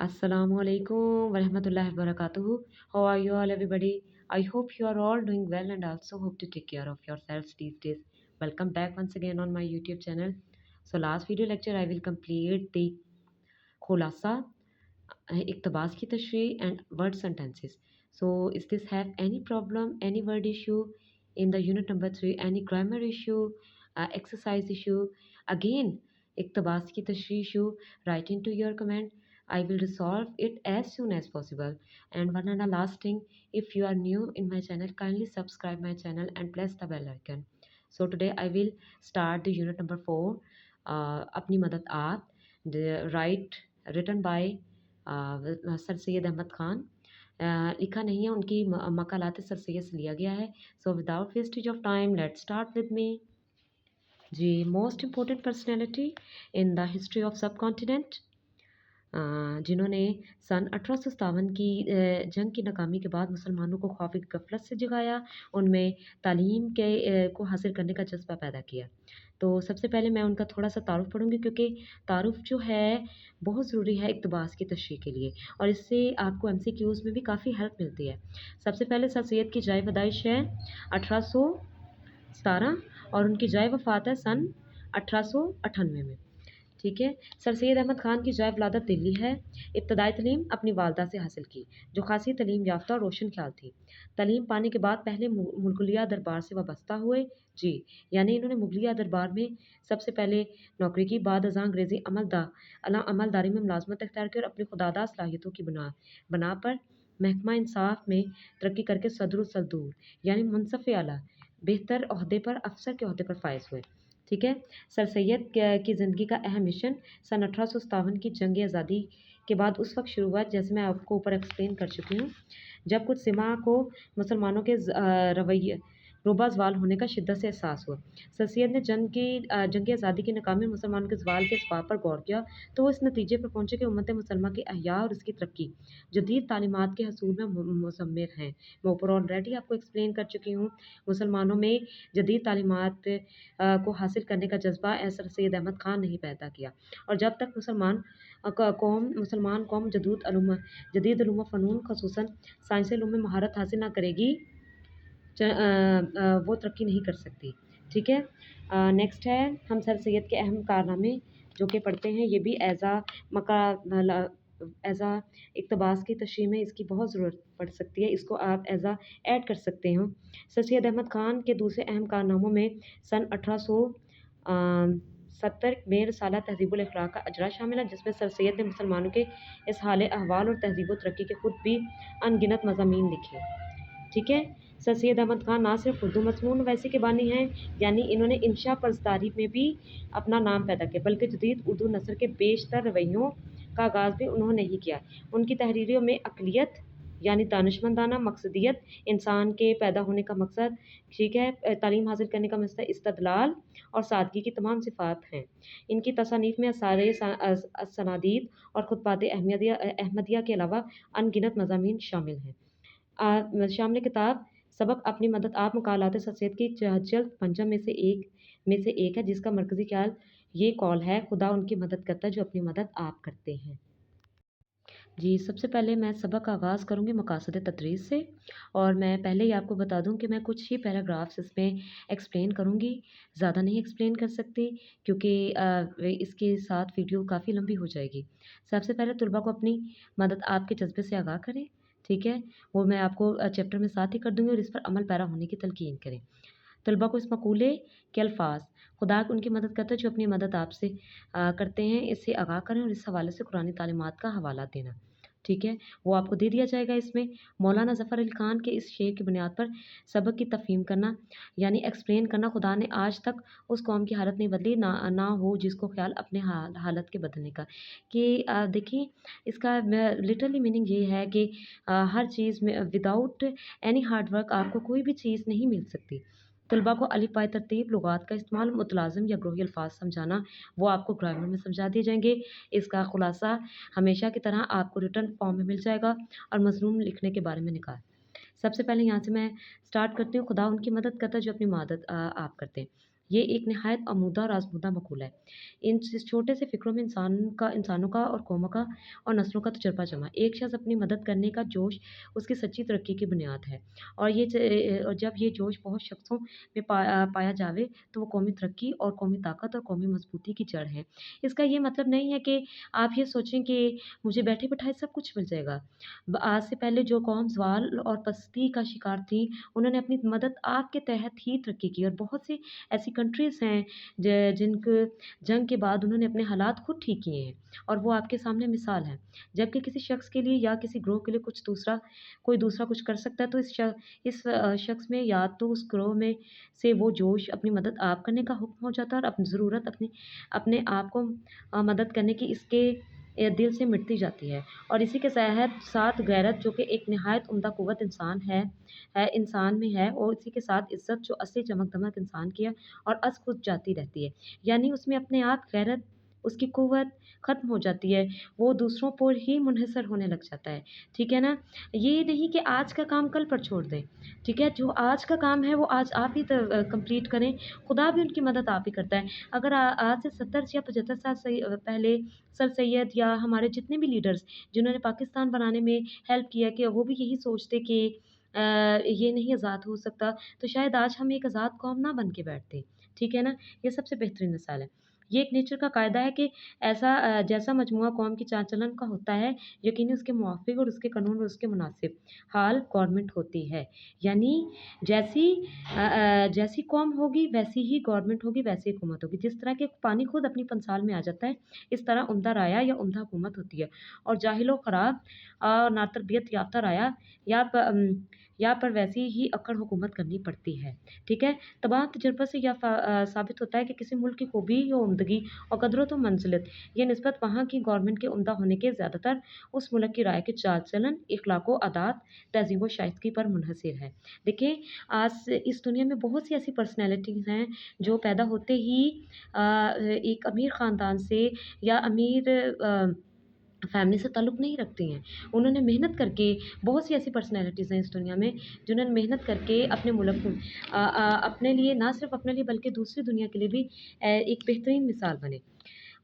Assalamu alaikum warahmatullahi wabarakatuh. How are you all, everybody? I hope you are all doing well and also hope to take care of yourselves these days. Welcome back once again on my YouTube channel. So last video lecture I will complete the khulasa, iqtibas ki tashreeh and word sentences. So is this have any problem, any word issue in the unit number 3, any grammar issue, exercise issue? Again, iqtibas ki tashreeh issue, write into your comment. I will resolve it as soon as possible. And one and a last thing, if you are new in my channel, kindly subscribe my channel and press the bell icon. So today I will start the unit number 4, Apni Madad Aap, the written by Sir Syed Ahmad Khan. लिखा नहीं है, उनकी मकालात sir Syed से लिया गया है। So without wastage of time let's start with me. जी, most important personality in the history of subcontinent, जिन्होंने सन 1857 की जंग की नाकामी के बाद मुसलमानों को ख्वाफ़ गफलत से जगाया, उनमें तालीम के को हासिल करने का जज्बा पैदा किया। तो सबसे पहले मैं उनका थोड़ा सा तारुफ़ पढ़ूँगी, क्योंकि तारुफ़ जो है बहुत ज़रूरी है इक़्तिबास की तशरीह के लिए, और इससे आपको एमसीक्यूज़ में भी काफ़ी हेल्प मिलती है। सबसे पहले सर सैयद की जाए पैदाइश है 1817 और उनकी जाए वफ़ात है सन 1898 में। ठीक है। सर सैयद अहमद ख़ान की जाए वलादत दिल्ली है। इब्तदाई तलीम अपनी वालदा से हासिल की, जो खासी तलीम याफ्ता और रोशन ख्याल थी। तलीम पाने के बाद पहले मुगलिया दरबार से वाबस्ता हुए। जी, यानी इन्होंने मुगलिया दरबार में सबसे पहले नौकरी की, बाद अज़ां अंग्रेज़ी अमलदारी में मुलाजमत अख्तियार की और अपनी खुदादा सलाहियतों की बना पर महकमा इंसाफ में तरक्की करके सदरुसदूर यानी मुनसफ़ आला बेहतर ओहदे पर अफसर के ओहदे पर फायज हुए। ठीक है। सर सैयद की ज़िंदगी का अहम मिशन सन 1857 की जंग आज़ादी के बाद उस वक्त शुरू हुआ, जैसे मैं आपको ऊपर एक्सप्लेन कर चुकी हूँ, जब कुछ सिमा को मुसलमानों के रवैये रोबाजवाल होने का शिद्दत से एहसास हुआ। सर सैयद ने जंग आज़ादी की नाकामी मुसलमानों के ज़वाल के इसबाब पर गौर किया, तो वो इस नतीजे पर पहुँचे कि उम्मत मुसलमा की अहया और इसकी तरक्की जदीद तालीमात के हसूल में मुज़म्मिर हैं। मैं ऊपर ऑलरेडी आपको एक्सप्लेन कर चुकी हूँ। मुसलमानों में जदीद तालीमात को हासिल करने का जज्बा सर सैयद अहमद ख़ान ने ही पैदा किया, और जब तक मुसलमान कौम जदीद उलूम फ़नून ख़ुसूसन साइंसी उलूम में महारत हासिल ना करेगी, वो तरक्की नहीं कर सकती। ठीक है। नेक्स्ट है, हम सर सैयद के अहम कारनामे जो कि पढ़ते हैं, ये भी एज़ा इक़्तिबास की तशरीह में इसकी बहुत ज़रूरत पड़ सकती है। इसको आप एज़ा ऐड कर सकते हो। सर सैयद अहमद ख़ान के दूसरे अहम कारनामों में सन 1870 में रसाला तहज़ीबुल अखलाक का अजरा शामिल है, जिसमें सर सैयद ने मुसलमानों के इस हाल अहवाल और तहज़ीब व तरक्की के खुद भी अनगिनत मज़ामीन लिखे। ठीक है। सर सैयद अहमद ख़ान ना सिर्फ उर्दू मज़मून वैसे के बानी हैं, यानी इन्होंने इंशा पर्सदारी में भी अपना नाम पैदा किया, बल्कि जदीद उर्दू नस्र के बेशतर रवैयों का आगाज़ भी उन्होंने ही किया। उनकी तहरीरों में अक़लियत यानी दानिशमंदाना मकसदियत, इंसान के पैदा होने का मकसद, ठीक है, तालीम हासिल करने का मकसद, इस्तदलाल और सादगी की तमाम सिफ़ात हैं। इनकी तसानीफ़ में आसारे सनादीद और खुतबात अहमदिया के अलावा अनगिनत मज़ामीन शामिल हैं। शामिल किताब सबक अपनी मदद आप मकालात सर सैयद की जल्द पंजम में से एक है, जिसका मरकज़ी ख्याल ये कौल है, खुदा उनकी मदद करता है जो अपनी मदद आप करते हैं। जी, सबसे पहले मैं सबक का आगाज़ करूँगी मकासद तदरीस से, और मैं पहले ही आपको बता दूँ कि मैं कुछ ही पैराग्राफ्स इसमें एक्सप्लेन करूँगी, ज़्यादा नहीं एक्सप्लेन कर सकती, क्योंकि इसके साथ वीडियो काफ़ी लंबी हो जाएगी। सबसे पहले तुलबा को अपनी मदद आपके जज्बे से आगाह करें। ठीक है, वो मैं आपको चैप्टर में साथ ही कर दूँगी, और इस पर अमल पैरा होने की तलकीन करें। तलबा को इस मकूले के अल्फाज खुदा उनकी मदद करता है जो अपनी मदद आपसे करते हैं, इससे आगाह करें, और इस हवाले से कुरानी तालीमात का हवाला देना। ठीक है, वो आपको दे दिया जाएगा। इसमें मौलाना ज़फ़र अली ख़ान के इस शेर की बुनियाद पर सबक की तफ़हीम करना यानी एक्सप्लेन करना, खुदा ने आज तक उस कौम की हालत नहीं बदली ना हो जिसको ख्याल अपने हालत के बदलने का। कि देखिए, इसका लिटरली मीनिंग ये है कि हर चीज़ में विदाउट एनी हार्ड वर्क आपको कोई भी चीज़ नहीं मिल सकती। तलबा को अलिफ बाय तरतीब लुगात का इस्तेमाल, मुतलाज़िम या ग्रोही अल्फाज समझाना, वो आपको ग्रामर में समझा दिए जाएंगे। इसका खुलासा हमेशा की तरह आपको रिटर्न फॉर्म में मिल जाएगा, और मज़मून लिखने के बारे में निकाल। सबसे पहले यहाँ से मैं स्टार्ट करती हूँ, खुदा उनकी मदद करता है जो अपनी मदद आप करते हैं। ये एक नहायत आमूदा और आजमूदा मकूला है। इन छोटे से फ़िक्रों में इंसानों का और कौमों का और नस्लों का तजुर्बा जमा। एक शख़्स अपनी मदद करने का जोश उसकी सच्ची तरक्की की बुनियाद है, और और जब ये जोश बहुत शख़्सों में पाया जावे, तो वो कौमी तरक्की और कौमी ताकत और कौमी मज़बूती की जड़ है। इसका ये मतलब नहीं है कि आप ये सोचें कि मुझे बैठे-बिठाए सब कुछ मिल जाएगा। आज से पहले जो कौम ज़वाल और पस्ती का शिकार थी, उन्होंने अपनी मदद आपके तहत ही तरक्की की, और बहुत सी ऐसी कंट्रीज़ हैं जिनके जंग के बाद उन्होंने अपने हालात खुद ठीक किए हैं, और वो आपके सामने मिसाल है। जबकि किसी शख्स के लिए या किसी ग्रोह के लिए कोई दूसरा कुछ कर सकता है, तो इस शख्स में या तो उस ग्रोह में से वो जोश, अपनी मदद आप करने का हुक्म हो जाता है, और अपनी ज़रूरत अपने अपने आप को मदद करने की इसके दिल से मिटती जाती है। और इसी के साथ गैरत, जो कि एक नहायत उम्दा क़ुव्वत इंसान में है, और इसी के साथ इज़्ज़त, जो असली चमक-दमक इंसान की है और खुद जाती रहती है। यानी उसमें अपने आप गैरत, उसकी क़ुव्वत ख़त्म हो जाती है, वो दूसरों पर ही मुनहसर होने लग जाता है, ठीक है ना? ये नहीं कि आज का काम कल पर छोड़ दें, ठीक है? जो आज का काम है वो आज आप ही कंप्लीट करें, खुदा भी उनकी मदद आप ही करता है। अगर आज से 70 या 75 साल पहले सर सैयद या हमारे जितने भी लीडर्स जिन्होंने पाकिस्तान बनाने में हेल्प किया, कि वो भी यही सोचते कि ये नहीं आज़ाद हो सकता, तो शायद आज हम एक आज़ाद कौम ना बन के बैठते, ठीक है ना? ये सबसे बेहतरीन मिसाल है। ये एक नेचर का कायदा है कि जैसा मजमूआ कौम की चाल-चलन का होता है, यकीनी उसके मुवाफ़िक और उसके कानून और उसके मुनासिब हाल गवर्नमेंट होती है। यानी जैसी कौम होगी, वैसी ही गवर्नमेंट होगी, वैसी हुकूमत होगी। जिस तरह के पानी खुद अपनी पंसाल में आ जाता है, इस तरह उम्दा राया या उम्दा हुकूमत होती है, और जाहिल व ख़राब नातरबियत याफ़्ता राया या पर वैसी ही अक्कड़ हुकूमत करनी पड़ती है, ठीक है? तमाम तजुर्बों से साबित होता है कि किसी मुल्क की खूबी या उम्दगी और क़दरत व मंज़िलत, ये निस्बत वहाँ की गवर्नमेंट के उम्दा होने के ज़्यादातर उस मुल्क की राय के चाल-चलन, अख़लाक़ व आदात, तहज़ीब व शाइस्तगी पर मुनहसर है। देखिए, आज इस दुनिया में बहुत सी ऐसी पर्सनैलिटीज़ हैं, जो पैदा होते ही एक अमीर ख़ानदान से या अमीर फैमिली से ताल्लुक़ नहीं रखती हैं। उन्होंने मेहनत करके, बहुत सी ऐसी पर्सनैलिटीज़ हैं इस दुनिया में, जिन्होंने मेहनत करके अपने मुल्क को अपने लिए, ना सिर्फ़ अपने लिए बल्कि दूसरी दुनिया के लिए भी एक बेहतरीन मिसाल बने।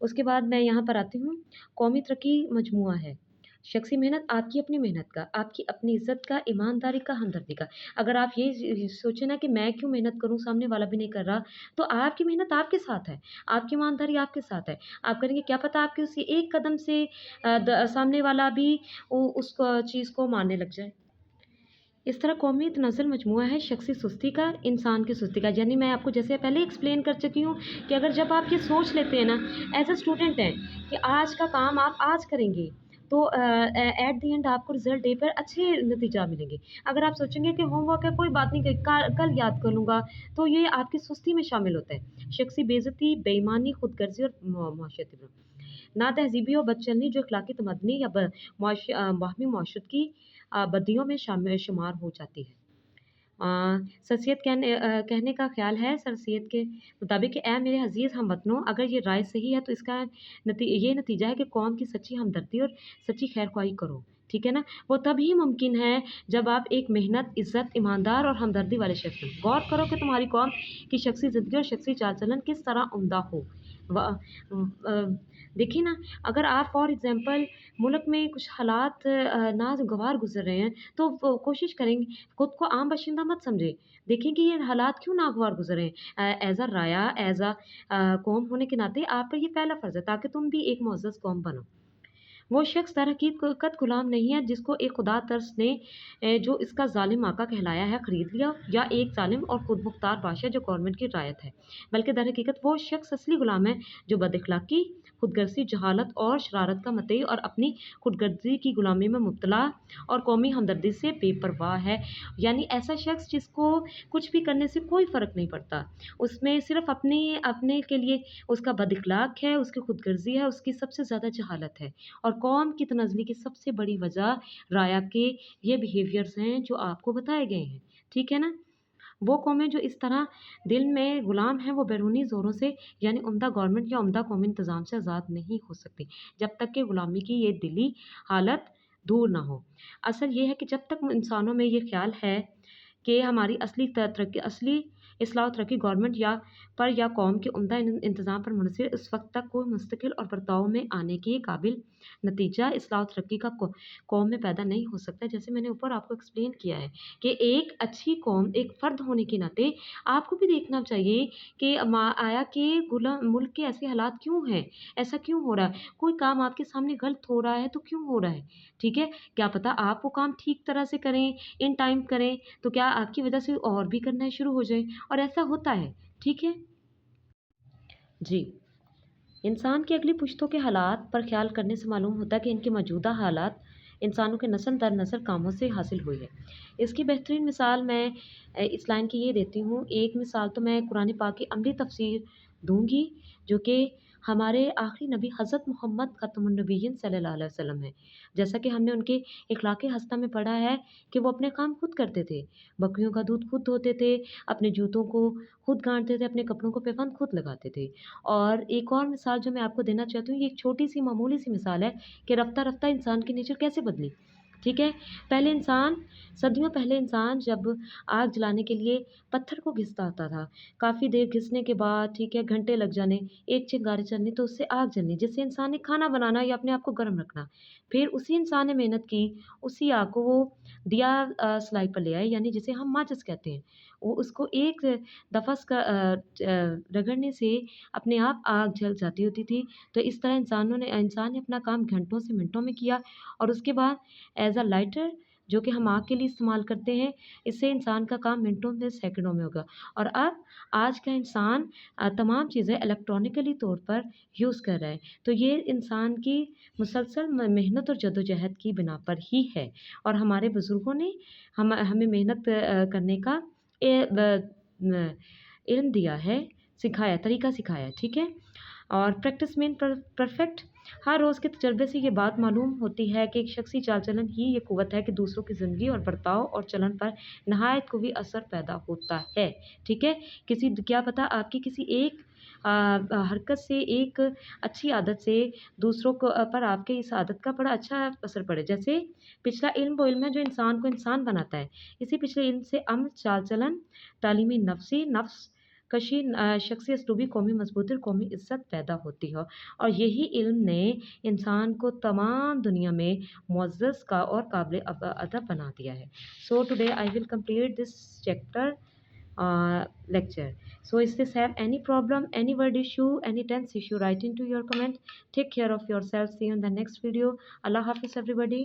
उसके बाद मैं यहाँ पर आती हूँ, कौमी तरक्की मजमूआ है। शख़्सी मेहनत, आपकी अपनी मेहनत का, आपकी अपनी इज़्ज़त का, ईमानदारी का, हमदर्दी का। अगर आप ये सोचें ना कि मैं क्यों मेहनत करूँ, सामने वाला भी नहीं कर रहा, तो आपकी मेहनत आपके साथ है, आपकी ईमानदारी आपके साथ है। आप करेंगे, क्या पता आपके उसी एक कदम से सामने वाला भी उस चीज़ को मानने लग जाए। इस तरह कौमी तनाज़ुल मजमूआ है शख़्सी सुस्ती का, इंसान की सुस्ती का। यानी मैं आपको जैसे पहले एक्सप्लेन कर चुकी हूँ कि अगर जब आप ये सोच लेते हैं ना, एज़ अ स्टूडेंट हैं, कि आज का काम आप आज करेंगे, तो एट द एंड आपको रिज़ल्ट डे पर अच्छे नतीजा मिलेंगे। अगर आप सोचेंगे कि होमवर्क है, कोई बात नहीं, कल याद कर लूँगा, तो ये आपकी सुस्ती में शामिल होता है। शख़्सी बेइज़्ज़ती, बेईमानी, खुदगर्ज़ी और मुआशरती नातहज़ीबी और बदचलनी, जो अख़लाक़ी तमद्दुनी या बाहमी मुआशरत की बदियों में शुमार हो जाती है। कहने का ख़्याल है सर सैयद के मुताबिक कि ऐ मेरे अज़ीज़ हमवतनों, अगर ये राय सही है, तो इसका ये नतीजा है कि कौम की सच्ची हमदर्दी और सच्ची खैर-ख़्वाही करो, ठीक है ना? वो तभी मुमकिन है जब आप एक मेहनत, इज़्ज़त, ईमानदार और हमदर्दी वाले शख़्स बनें। गौर करो कि तुम्हारी कौम की शख़्सी ज़िंदगी और शख़्सी चाल-चलन किस तरह उम्दा हो। देखिए ना, अगर आप फॉर एग्ज़ाम्पल मुल्क में कुछ हालात नागवार गुज़र रहे हैं, तो वो कोशिश करेंगे, खुद को आम बाशिंदा मत समझें। देखें कि ये हालात क्यों नागवार गुज़र रहे हैं। As a Raya, as a कौम होने के नाते आप पर ये पहला फ़र्ज़ है, ताकि तुम भी एक मुअज़्ज़ज़ कौम बनो। वो शख़्स दरहकीकत ग़ुलाम नहीं है, जिसको एक खुदा तर्स ने जो इसका ज़ालिम आका कहलाया है, ख़रीद लिया, या एक ज़ालिम और खुद मुख्तार बादशाह जो गवर्नमेंट की रायत है। बल्कि दरहकीकत वो शख़्स असली ग़ुलाम है, जो बदअख़लाक़ी, खुदगर्ज़ी, जहालत और शरारत का मुद्दई और अपनी खुदगर्ज़ी की ग़ुलामी में मुब्तला और कौमी हमदर्दी से बेपरवाह है। यानी ऐसा शख़्स जिसको कुछ भी करने से कोई फ़र्क नहीं पड़ता। उसमें सिर्फ़ अपने के लिए उसका बदअख़लाक़ है, उसकी खुदगर्ज़ी है, उसकी सबसे ज़्यादा जहालत है। और कौम की तनज़्ज़ुली की सबसे बड़ी वजह राया के ये बिहेवियर्स हैं, जो आपको बताए गए हैं, ठीक है ना? वो कौमें जो इस तरह दिल में ग़ुलाम हैं, वो बैरूनी ज़ोरों से, यानी उम्दा गवर्नमेंट या उम्दा कौमी इंतज़ाम से आज़ाद नहीं हो सकती, जब तक कि ग़ुलामी की ये दिली हालत दूर ना हो। असल ये है कि जब तक इंसानों में ये ख़्याल है कि हमारी असली اصلاح و ترقی گورنمنٹ یا قوم کے عمدہ انتظام پر منحصر اس وقت تک کوئی مستقل اور برتاؤ میں آنے کے قابل نتیجہ اصلاح و ترقی کا قوم میں پیدا نہیں ہو سکتا. جیسے میں نے اوپر آپ کو ایکسپلین کیا ہے کہ ایک اچھی قوم ایک فرد ہونے کے ناطے آپ کو بھی دیکھنا چاہیے کہ آیا کہ ملک کے ایسے حالات کیوں ہیں، ایسا کیوں ہو رہا ہے، کوئی کام آپ کے سامنے غلط ہو رہا ہے تو کیوں ہو رہا ہے. ٹھیک ہے، کیا پتا آپ وہ کام ٹھیک طرح سے کریں، ان ٹائم کریں، تو کیا آپ کی وجہ سے اور بھی کرنا شروع ہو جائے، اور ایسا ہوتا ہے. ٹھیک ہے جی. انسان کی اگلی پشتوں کے حالات پر خیال کرنے سے معلوم ہوتا ہے کہ ان کے موجودہ حالات انسانوں کے نسل در نسل کاموں سے حاصل ہوئی ہے. اس کی بہترین مثال میں اس لائن کی یہ دیتی ہوں. ایک مثال تو میں قرآن پاک کی عملی تفسیر دوں گی جو کہ ہمارے آخری نبی حضرت محمد ختم النبیین صلی اللہ علیہ وسلم ہے. جیسا کہ ہم نے ان کے اخلاق ہستہ میں پڑھا ہے کہ وہ اپنے کام خود کرتے تھے، بکریوں کا دودھ خود دھوتے تھے، اپنے جوتوں کو خود گانٹتے تھے، اپنے کپڑوں کو پیوند خود لگاتے تھے. اور ایک اور مثال جو میں آپ کو دینا چاہتی ہوں، یہ ایک چھوٹی سی معمولی سی مثال ہے کہ رفتہ رفتہ انسان کی نیچر کیسے بدلی. ٹھیک ہے، پہلے انسان صدیوں پہلے انسان جب آگ جلانے کے لیے پتھر کو گھستا ہوتا تھا، کافی دیر گھسنے کے بعد ٹھیک ہے گھنٹے لگ جانے، ایک چنگاری چلنی تو اس سے آگ جلنی، جس سے انسان نے کھانا بنانا یا اپنے آپ کو گرم رکھنا. پھر اسی انسان نے محنت کی، اسی آگ کو وہ دیا سلائی پر لے آئے، یعنی جسے ہم ماچس کہتے ہیں. وہ اس کو ایک دفعہ رگڑنے سے اپنے آپ آگ جل جاتی ہوتی تھی. تو اس طرح انسان نے اپنا کام گھنٹوں سے منٹوں میں کیا، اور اس کے بعد ایز اے لائٹر جو کہ ہم آگ کے لیے استعمال کرتے ہیں، اس سے انسان کا کام منٹوں میں سیکنڈوں میں ہوگا. اور اب آج کا انسان تمام چیزیں الیکٹرانکلی طور پر یوز کر رہا ہے. تو یہ انسان کی مسلسل محنت اور جدوجہد کی بنا پر ہی ہے. اور ہمارے بزرگوں نے ہمیں محنت کرنے کا علم دیا ہے، سکھایا، طریقہ سکھایا. ٹھیک ہے، اور پریکٹس مین پرفیکٹ. ہر روز کے تجربے سے یہ بات معلوم ہوتی ہے کہ ایک شخصی چال چلن ہی یہ قوت ہے کہ دوسروں کی زندگی اور برتاؤ اور چلن پر نہایت قوی اثر پیدا ہوتا ہے. ٹھیک ہے، کیا پتہ آپ کی کسی ایک حرکت سے، ایک اچھی عادت سے دوسروں پر آپ کے اس عادت کا بڑا اچھا اثر پڑے. جیسے پچھلا علم وہ علم ہے جو انسان کو انسان بناتا ہے. اسی پچھلے علم سے عمل، چال چلن، تعلیمی نفس کشی، شخصی اسلوبی، قومی مضبوطی اور قومی عزت پیدا ہوتی ہے. اور یہی علم نے انسان کو تمام دنیا میں معزز کا اور قابل ادب بنا دیا ہے. So today I will complete this chapter lecture. So is this have any problem, any word issue, any tense issue, write into your comment. Take care of yourself. See you in the next video. Allah Hafiz everybody.